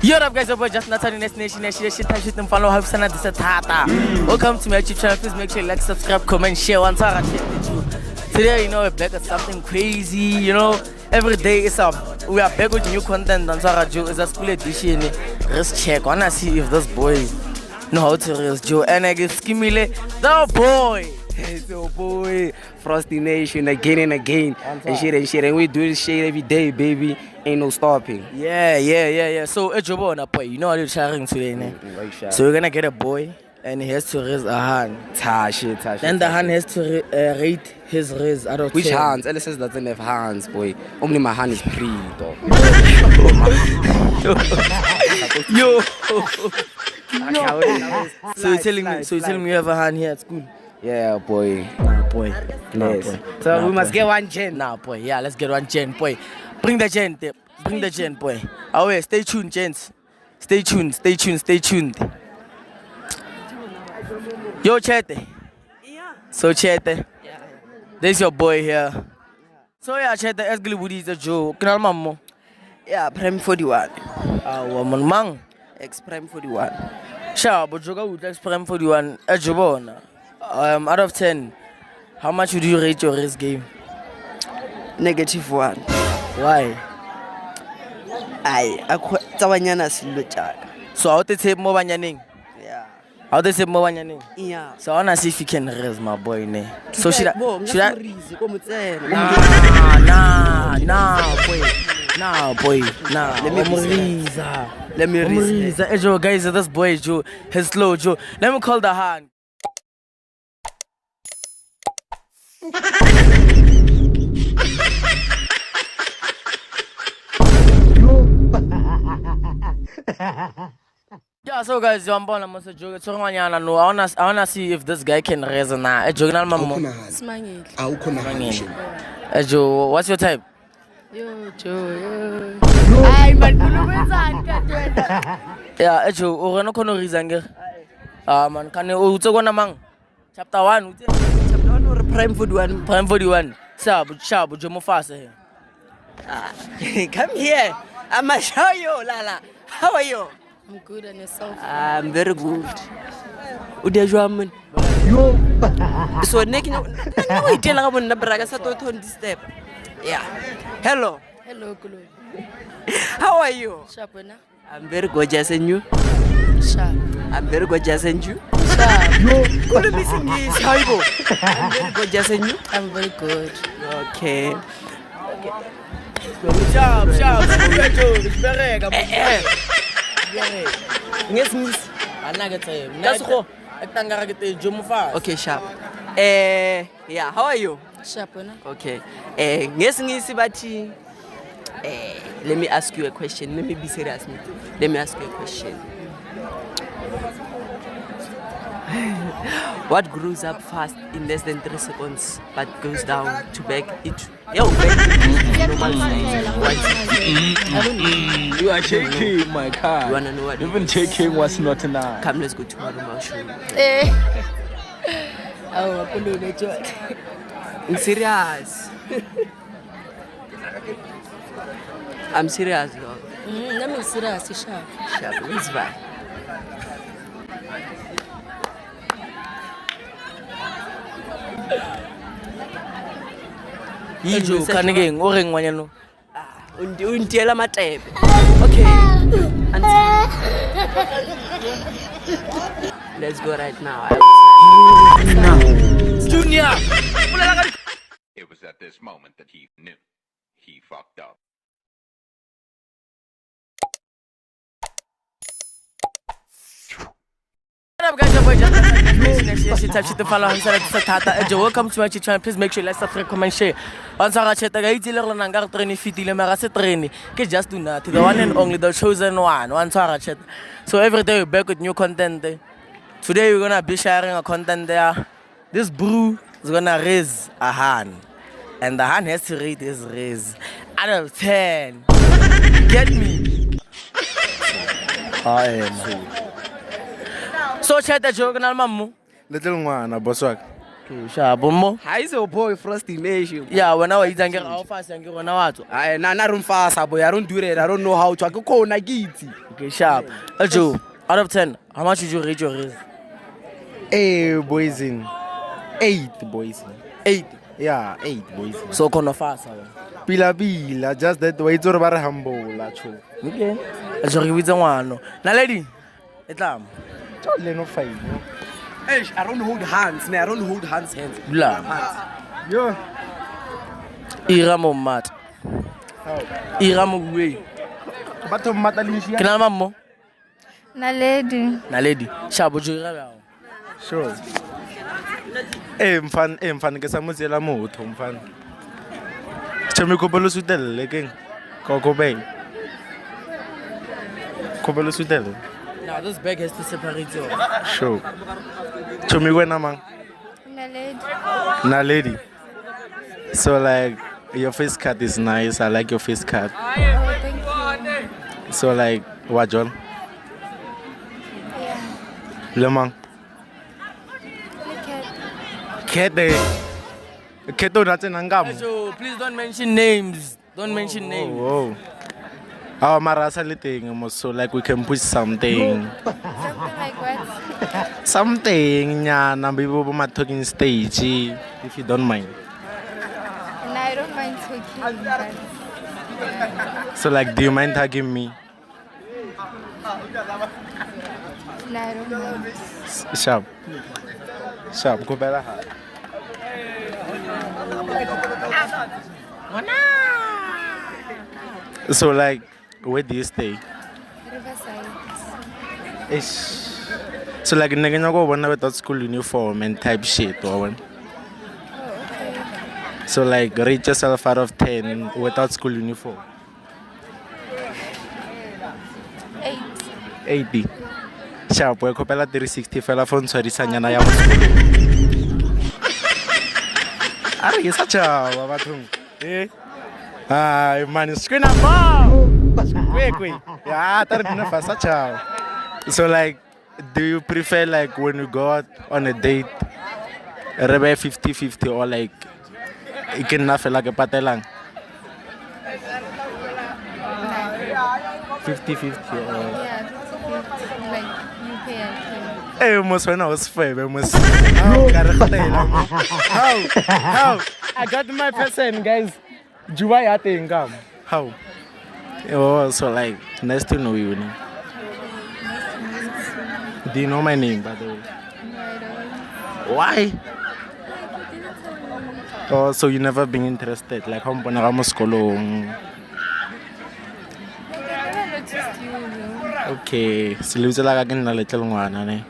Yo up guys, over just not turning this nation shit time shit and follow have sana this tata. Welcome to my YouTube channel. Please make sure you like, subscribe, comment, share one time. Today you know we're back at something crazy, you know. Every day we are back with new content on Sarah Joe. It's a school edition. Let's check. Wanna see if those boys know how to raise Joe. And I give Skimile the boy. It's your boy, Frosty Nation, again and again. And shit. And we do this shit every day, baby. Ain't no stopping. Yeah. So, Jobo on a boy. You know what you're sharing today, ne? So, we're gonna get a boy, and he has to raise a hand. Shit. Then the hand has to rate his raise out of 10. Which hands? LSS doesn't have hands, boy. Only my hand is free, dog. Yo. So, you're telling me you have a hand here at school? Yeah, boy. Nah, boy. So we must get one gen. Nah, boy. Yeah, let's get one gen, boy. Bring the gen, boy. Oh, wait, stay tuned, gents. Stay tuned. Yo, Chete. Yeah. So, Chete. Yeah. There's your boy here. So, yeah, Chete, as Gilwoody is a Joe. Can I mammo? Yeah, Prime 41. Woman, mang. Prime 41. Sure, but Joga would like Prime 41. A Jobon. Out of 10, how much would you rate your race game? -1. Why? Tsawanyana silo chaka. So, how to say more banyaning? Yeah. How to say more banyaning? Yeah. So, I wanna see if you can raise my boy, ne? So, should I? Nah, boy. Let me raise. Hey, Joe, guys, this boy, Joe, his slow, Joe. Let me call the hand. Yeah, so guys, I'm born. I'm joke. So I wanna see if this guy can raise or not. Joe, Joe, what's your type? Yo, Joe. Yeah, Joe, we're not gonna reason. Man, can you go on among chapter 1? Chapter 1 or Prime 41? Prime 41. Sharp, Joe Mufasa. Come here. I'ma show you, Lala. How are you? I'm good and yourself. I'm very good. Udia Juaman. Yo. So, Nick, no, we tell her when the braga sat on this step. Yeah. Hello. Hello, Kulu. How are you? Sharpena. I'm very gorgeous and you? Sharp. I'm very gorgeous and you? Sharp. Could be singing how you go? I'm very gorgeous and you? I'm very good. Okay. Sharp. Yes, miss. Okay, sharp. Yeah, how are you? Sharpena. Okay. Yes, miss, but let me ask you a question. Let me be serious. Let me ask you a question. What grows up fast in less than 3 seconds but goes down to back it? Yo, normal size. You are taking my car. You wanna know what? Even taking was not enough. Come, let's go to my room. I'll show you. I'm serious. I'm serious, dog. Let me serious, sharp. Sharp, it's bad. Joe, can again, or ring when you know. Untiela matepe. Okay. Let's go right now. Junior! It was at this moment that he knew he fucked up. What up, guys? Welcome to my channel. Please make sure you like, subscribe, comment, share. Once I chat, I just do not. The one and only, the chosen one. Once I chat. So every day we're back with new content. Today we're gonna be sharing a content there. This brew is gonna raise a hand, and the hand has to rate his raise out of 10. Get me? I am. So chat the joke and I'll mamu. Little one, boss. Okay, sharp. Mo? Hi, so boy, Frosty Nation. Yeah, when I was eating, how fast and when I was. Na run fast, boy. I don't do that. I don't know how to. I go na giti. Okay, sharp. Joe, out of 10, how much would you rate your Riz? Hey, boys in 8 boys. 8. Yeah, 8 boys. So, kono fast. Pila, just that way it's very humble, la cho. Okay. Joe, with the one. Now, lady, it's No fine. Hey, I don't hold hands, man. I don't hold hands. Blah. Yo. Ira mo mat. Ira mo way. Bato matalisha. Kina mammo? Naledi. Na lady. Sharp, Joe, ira. Sure. Mfan ke sa motsela motho mfan. Chame ko bolo sutelle keng. Ko bay. Ko bolo sutelle. Now, this bag has to separate you. Sure. Chame wena mang. Naledi. Na lady. So like your face cut is nice. I like your face cut. Oh, thank you. So like what John? Yeah. Lemang. Look at. Kete. Keto natin ngam. Joe, please don't mention names. Don't mention names. Oh. Our marasa liting so like we can push something. Something like what? Something yeah, na bibo ma talking stage if you don't mind. And I don't mind talking, but So like do you mind hugging me? no, I don't mind. Sharp. Sharp, go better. So like where do you stay? Riverside. Ish. So like nigga go one without school uniform and type shit or one. Oh, okay. So like rate yourself out of 10 without school uniform. 8. 80. Sharp, we kopela 360 fela phone tshwarisanyana ya mo. Are ke sa chawa bathong. Ay man screen up. Quick. Yeah, tara dina fa sa chawa. So like do you prefer like when you go out on a date rebe 50-50 or like it can na fela ke patelang? 50-50 or Yeah, 50-50. Like, you pay, I pay. hey, almost when I was five, almost. How? I got my person, guys. Juwai ate income. How? Oh, so like, nice to know you. Do you know my name, by the way? No, I don't. Why? Oh, so you never been interested? Like, how mpona ka mo sekolong? Like, I never noticed you, though. Okay, so le tsela ka ke nna letle ngwana ne.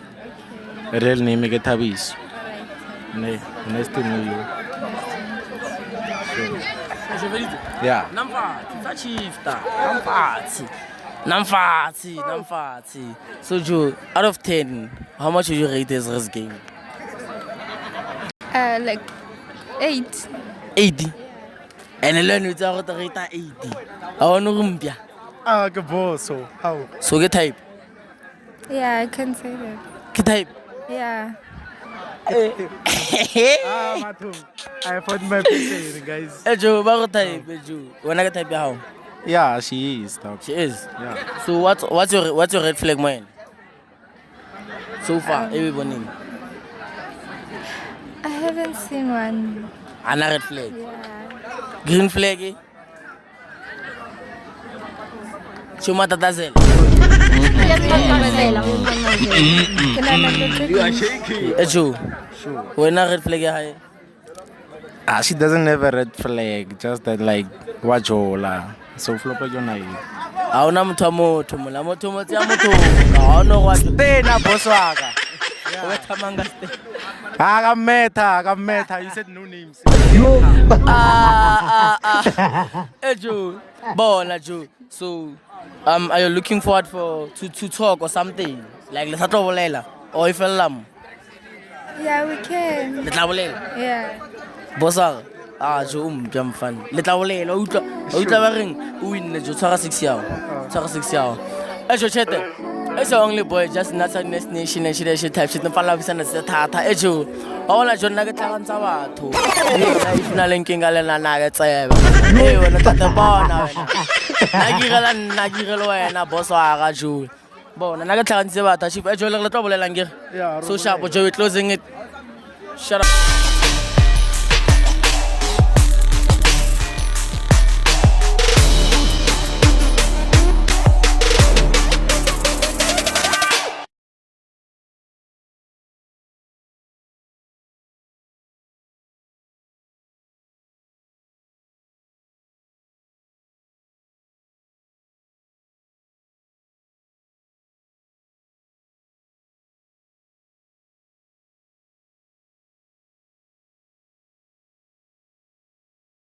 Real name ke Thabiso. Alright. Nice to know you. Yeah. Namfati. So Joe, out of 10, how much would you rate this Riz game? Like 8. 80. And I learned with our rate 80. I want to rumpia. Ah, ke boso. How? So get type. Yeah, I can say that. Get type. Yeah. Ah, Matum. I found my person, guys. Hey Joe, about type, Joe. When I get type how? Yeah, she is. Dog. She is. Yeah. So what's your red flag, man? So far, everybody. I haven't seen one. Another red flag. Yeah. Green flag, eh? Chuma tatazel. You are shaking. Hey Joe, when a red flag, high. Ah, she doesn't have a red flag. Just that, like, wajola. So flop like your night. Auna mtu moto, mula moto ya moto. Kaono kwa Tena boss waka. weta manga ste. Agameta. You said no names. Hey Joe, bona Joe. So, are you looking forward to talk or something? Like let's talk bolela or if lam. Yeah, we can. Let's bolela. Yeah. Bosa. Joe jam fan. Let's bolela. Utla ba reng? O win Joe tsara 6 yawo. Tsara 6 yawo. Hey Joe chete. It's the only boy, just not a next nation and shit type shit. No follow us and the tata. Ejo. All I don't nugget on Sabato. If na linking a little nuggets. Hey, when I got the bar now. Nagirala and a boss or a Jew. Bon, and I got to answer about a ship. I joined a little language. So sharp, but Joey closing it. Shut up.